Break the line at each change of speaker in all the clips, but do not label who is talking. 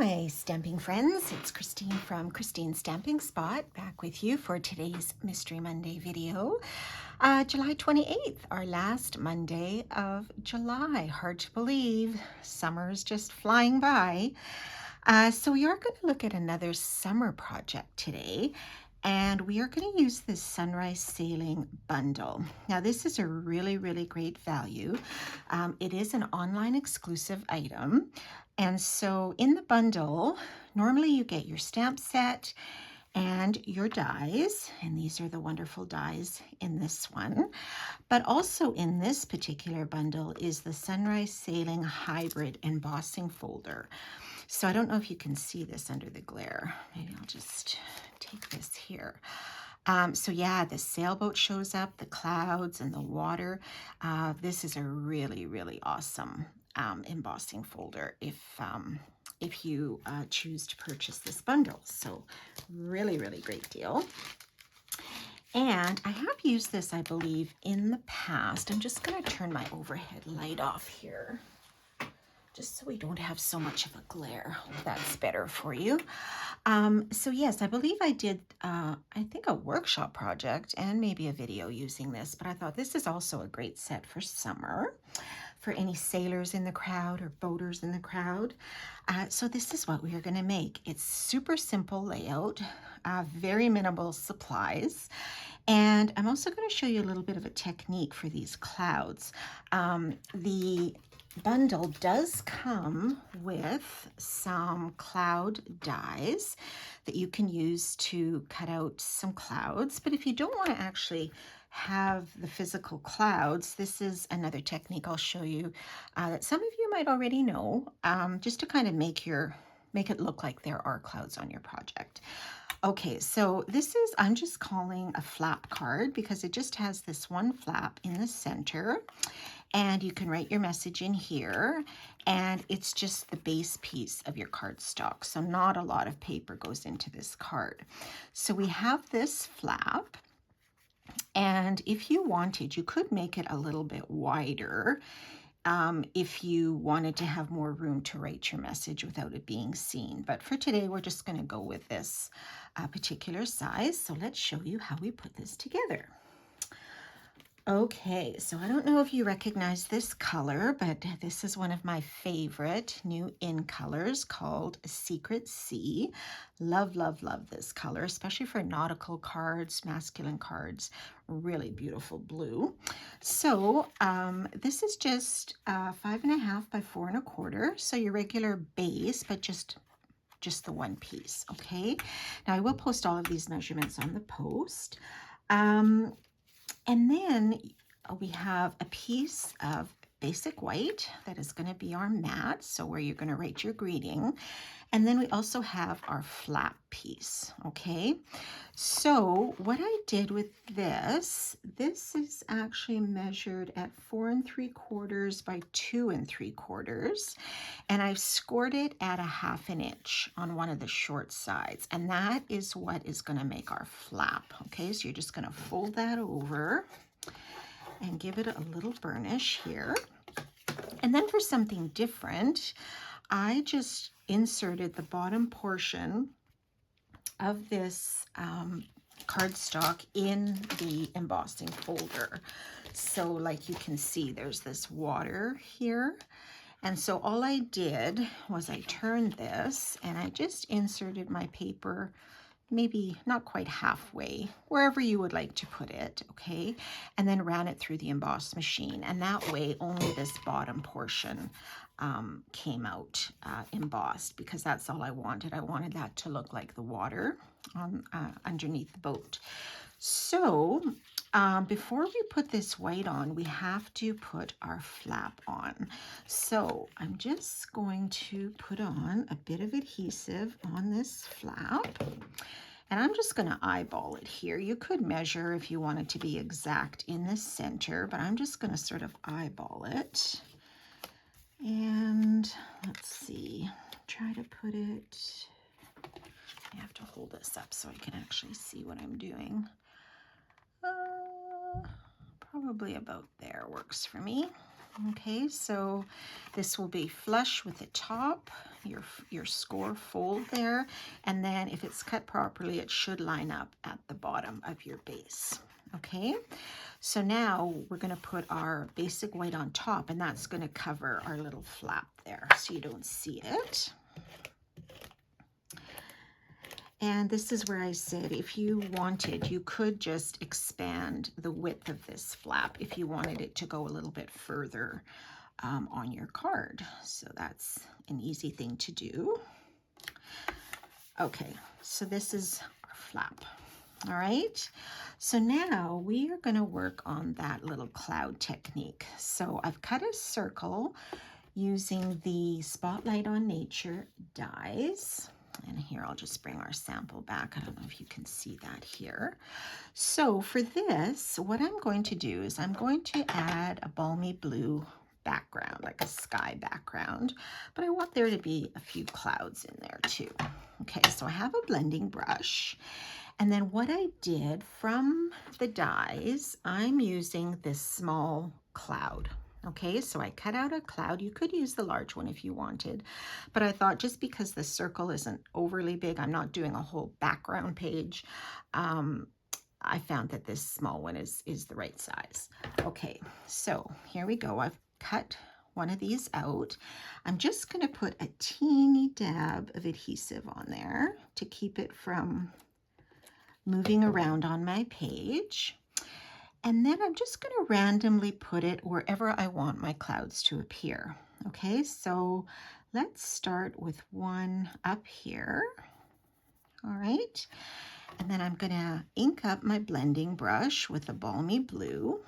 my stamping friends. It's Christine from Christine's Stamping Spot, back with you for today's Mystery Monday video. July 28th, our last Monday of July. Hard to believe. Summer's just flying by. So we are going to look at another summer project today, and we are going to use this Sunrise Sailing bundle. Now, this is a really, really great value. It is an online exclusive item. And so in the bundle, normally you get your stamp set and your dies, and these are the wonderful dies in this one. But also in this particular bundle is the Sunrise Sailing Hybrid Embossing Folder. So I don't know if you can see this under the glare. Maybe I'll just take this here. So yeah, the sailboat shows up, the clouds and the water. This is a really, really awesome embossing folder if you choose to purchase this bundle. So really, really great deal. And I have used this, I believe, in the past. I'm just going to turn my overhead light off here, just so we don't have so much of a glare. Hope that's better for you. So yes, I believe I did, I think, a workshop project and maybe a video using this, but I thought this is also a great set for summer, for any sailors in the crowd or boaters in the crowd. So this is what we are going to make. It's super simple layout, very minimal supplies. And I'm also going to show you a little bit of a technique for these clouds. The bundle does come with some cloud dies that you can use to cut out some clouds. But if you don't want to actually have the physical clouds, this is another technique I'll show you that some of you might already know, just to kind of make it look like there are clouds on your project. Okay, so this is, I'm just calling a flap card because it just has this one flap in the center, and you can write your message in here, and it's just the base piece of your cardstock. So not a lot of paper goes into this card. So we have this flap, and if you wanted, you could make it a little bit wider if you wanted to have more room to write your message without it being seen. But for today, we're just going to go with this particular size. So let's show you how we put this together. Okay, so I don't know if you recognize this color, but this is one of my favorite new in colors called Secret Sea. Love, love, love this color, especially for nautical cards, masculine cards. Really beautiful blue. So this is just 5.5 by 4 1/4. So your regular base, but just the one piece. Okay. Now I will post all of these measurements on the post. And then we have a piece of basic white that is going to be our mat, so where you're going to write your greeting. And then we also have our flap piece, okay? So what I did with this is actually measured at 4 3/4 by 2 3/4. And I've scored it at 1/2 inch on one of the short sides. And that is what is going to make our flap, okay? So you're just going to fold that over and give it a little burnish here. And then for something different, I just inserted the bottom portion of this cardstock in the embossing folder. So like you can see, there's this water here. And so all I did was I turned this and I just inserted my paper maybe not quite halfway, wherever you would like to put it, okay? And then ran it through the emboss machine. And that way, only this bottom portion came out embossed, because that's all I wanted. I wanted that to look like the water on underneath the boat. So before we put this white on, we have to put our flap on. So I'm just going to put on a bit of adhesive on this flap. And I'm just going to eyeball it here. You could measure if you wanted to be exact in the center, but I'm just going to sort of eyeball it. And let's see, try to put it, I have to hold this up so I can actually see what I'm doing. Probably about there works for me. Okay, so this will be flush with the top, your score fold there, and then if it's cut properly, it should line up at the bottom of your base. Okay, so now we're going to put our basic white on top, and that's going to cover our little flap there so you don't see it. And this is where I said if you wanted, you could just expand the width of this flap if you wanted it to go a little bit further on your card. So that's an easy thing to do. Okay, so this is our flap. All right, so now we are going to work on that little cloud technique. So I've cut a circle using the Spotlight on Nature dies. And here, I'll just bring our sample back. I don't know if you can see that here. So for this, what I'm going to do is I'm going to add a balmy blue background, like a sky background, but I want there to be a few clouds in there too. Okay, so I have a blending brush. And then what I did from the dies, I'm using this small cloud. Okay, so I cut out a cloud. You could use the large one if you wanted, but I thought just because the circle isn't overly big, I'm not doing a whole background page. I found that this small one is the right size. Okay, so here we go. I've cut one of these out. I'm just going to put a teeny dab of adhesive on there to keep it from moving around on my page. And then I'm just going to randomly put it wherever I want my clouds to appear. Okay, so let's start with one up here. All right, and then I'm going to ink up my blending brush with a balmy blue.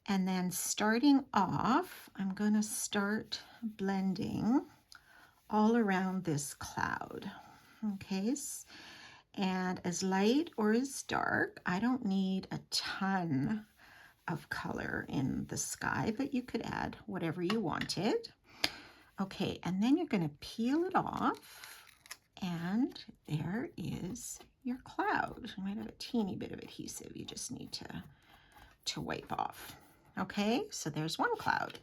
And then starting off, I'm going to start blending all around this cloud. Okay, and as light or as dark, I don't need a ton of color in the sky, but you could add whatever you wanted. Okay, and then you're going to peel it off, and there is your cloud. You might have a teeny bit of adhesive you just need to wipe off. Okay, so there's one cloud.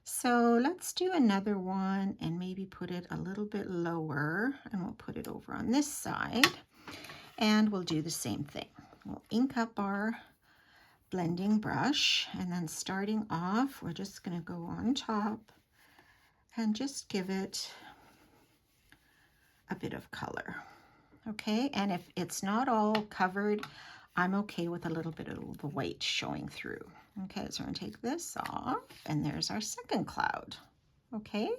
So let's do another one and maybe put it a little bit lower, and we'll put it over on this side. And we'll do the same thing. We'll ink up our blending brush, and then starting off, we're just going to go on top and just give it a bit of color. Okay, and if it's not all covered, I'm okay with a little bit of the white showing through. Okay, so we're going to take this off, and there's our second cloud. Okay,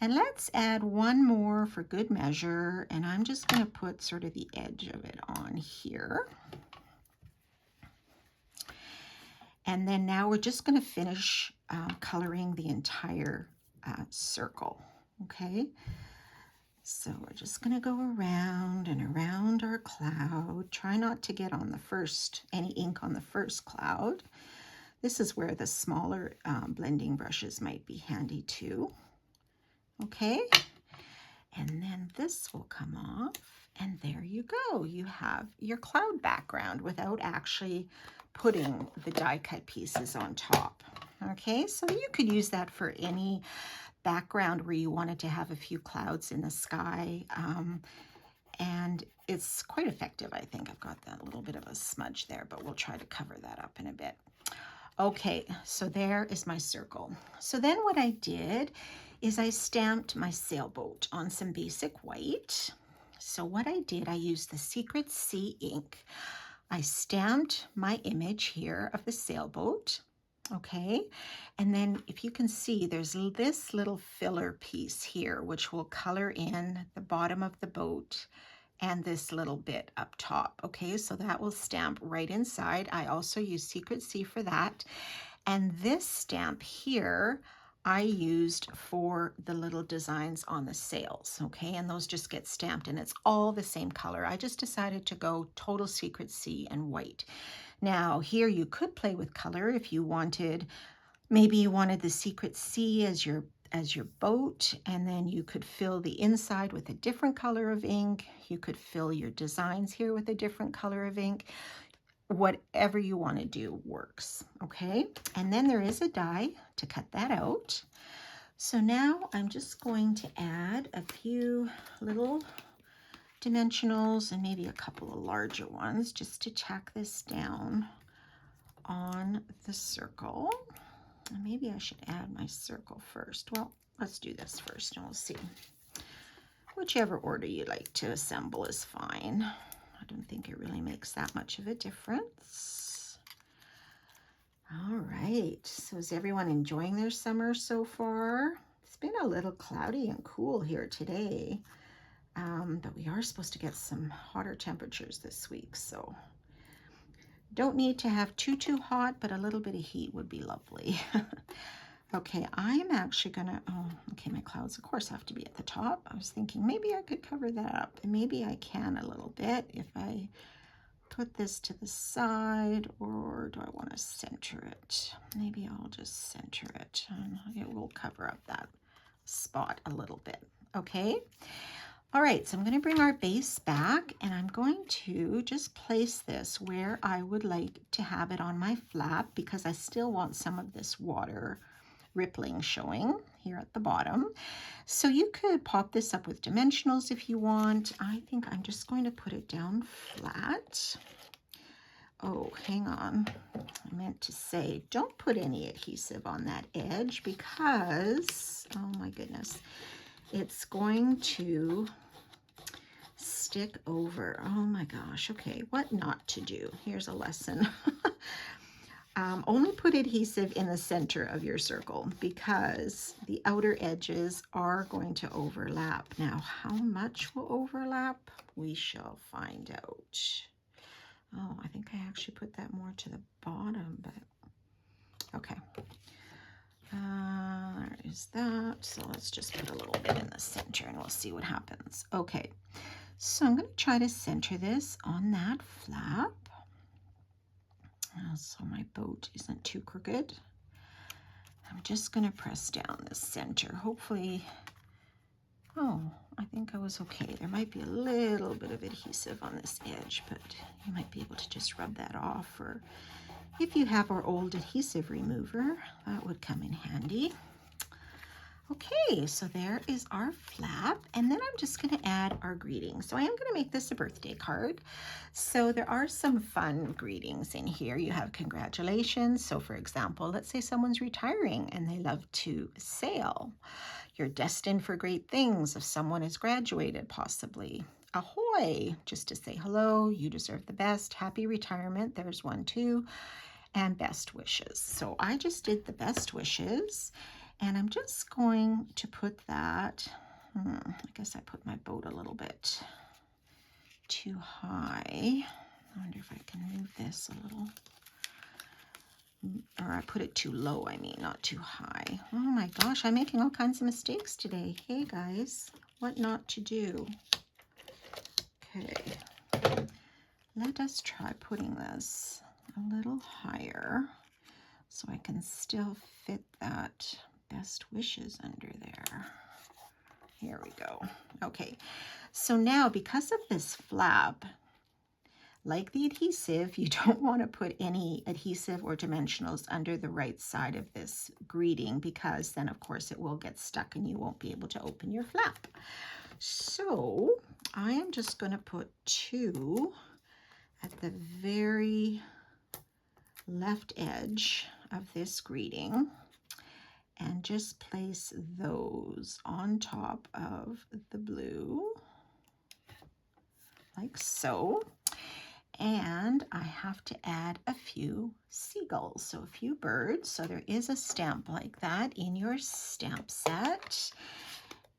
and let's add one more for good measure, and I'm just going to put sort of the edge of it on here. And then now we're just going to finish coloring the entire circle. Okay, so we're just going to go around and around our cloud. Try not to get on any ink on the first cloud. This is where the smaller blending brushes might be handy too. Okay, and then this will come off, and there you go. You have your cloud background without actually putting the die cut pieces on top. Okay, so you could use that for any background where you wanted to have a few clouds in the sky, and it's quite effective, I think. I've got that little bit of a smudge there, but we'll try to cover that up in a bit. Okay, so there is my circle. So then what I did is I stamped my sailboat on some basic white. So what I did, I used the Secret Sea ink. I stamped my image here of the sailboat, okay? And then if you can see, there's this little filler piece here, which will color in the bottom of the boat and this little bit up top, okay? So that will stamp right inside. I also use Secret Sea for that. And this stamp here, I used for the little designs on the sails, okay? And those just get stamped, and it's all the same color. I just decided to go total Secret Sea and white. Now, here you could play with color if you wanted. Maybe you wanted the Secret Sea as your boat, and then you could fill the inside with a different color of ink. You could fill your designs here with a different color of ink. whatever you want to do works, okay? And then there is a die to cut that out. So now I'm just going to add a few little dimensionals and maybe a couple of larger ones just to tack this down on the circle. And maybe I should add my circle first. Well, let's do this first and we'll see. Whichever order you like to assemble is fine. I don't think it really makes that much of a difference. All right, so is everyone enjoying their summer so far? It's been a little cloudy and cool here today, but we are supposed to get some hotter temperatures this week, so don't need to have too hot, but a little bit of heat would be lovely. Okay, I'm actually gonna, okay, my clouds of course have to be at the top. I was thinking maybe I could cover that up, and maybe I can a little bit if I put this to the side, or do I want to center it? Maybe I'll just center it and it will cover up that spot a little bit, okay? All right, so I'm going to bring our base back and I'm going to just place this where I would like to have it on my flap because I still want some of this water rippling showing here at the bottom. So you could pop this up with dimensionals if you want. I think I'm just going to put it down flat. Oh, hang on. I meant to say, don't put any adhesive on that edge because, oh my goodness, it's going to stick over. Oh my gosh. Okay, what not to do. Here's a lesson. Only put adhesive in the center of your circle because the outer edges are going to overlap. Now, how much will overlap? We shall find out. Oh, I think I actually put that more to the bottom, but okay. There is that. So let's just put a little bit in the center and we'll see what happens. Okay, so I'm going to try to center this on that flap. So my boat isn't too crooked. I'm just going to press down the center. Hopefully, oh, I think I was okay. There might be a little bit of adhesive on this edge, but you might be able to just rub that off. Or if you have our old adhesive remover, that would come in handy. Okay, so there is our flap, and then I'm just going to add our greetings. So I am going to make this a birthday card. So there are some fun greetings in here. You have congratulations. So for example, let's say someone's retiring and they love to sail. You're destined for great things if someone has graduated, possibly. Ahoy, just to say hello, you deserve the best. Happy retirement, there's one too. And best wishes. So I just did the best wishes. And I'm just going to put that, I guess I put my boat a little bit too high. I wonder if I can move this a little. Or I put it too low, I mean, not too high. Oh my gosh, I'm making all kinds of mistakes today. Hey guys, what not to do? Okay, let us try putting this a little higher so I can still fit that best wishes under there. Here we go. Okay, so now because of this flap, like the adhesive, you don't want to put any adhesive or dimensionals under the right side of this greeting because then of course it will get stuck and you won't be able to open your flap. So I am just going to put 2 at the very left edge of this greeting and just place those on top of the blue like so. And I have to add a few seagulls, so a few birds. So there is a stamp like that in your stamp set.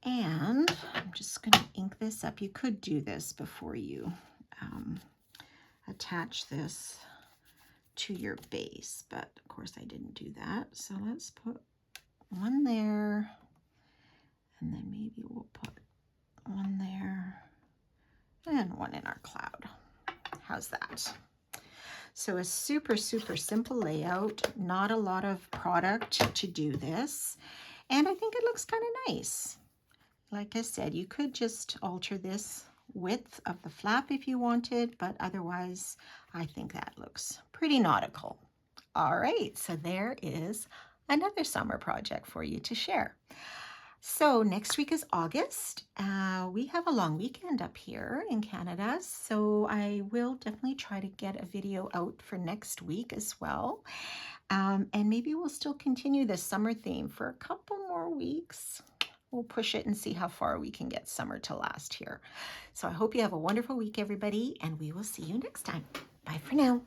And I'm just going to ink this up. You could do this before you attach this to your base, but of course I didn't do that. So let's put one there, and then maybe we'll put one there and one in our cloud. How's that? So a super simple layout, not a lot of product to do this, and I think it looks kind of nice. Like I said, you could just alter this width of the flap if you wanted, but otherwise I think that looks pretty nautical. All right, so there is another summer project for you to share. So next week is August. We have a long weekend up here in Canada, so I will definitely try to get a video out for next week as well. And maybe we'll still continue this summer theme for a couple more weeks. We'll push it and see how far we can get summer to last here. So I hope you have a wonderful week, everybody, and we will see you next time. Bye for now.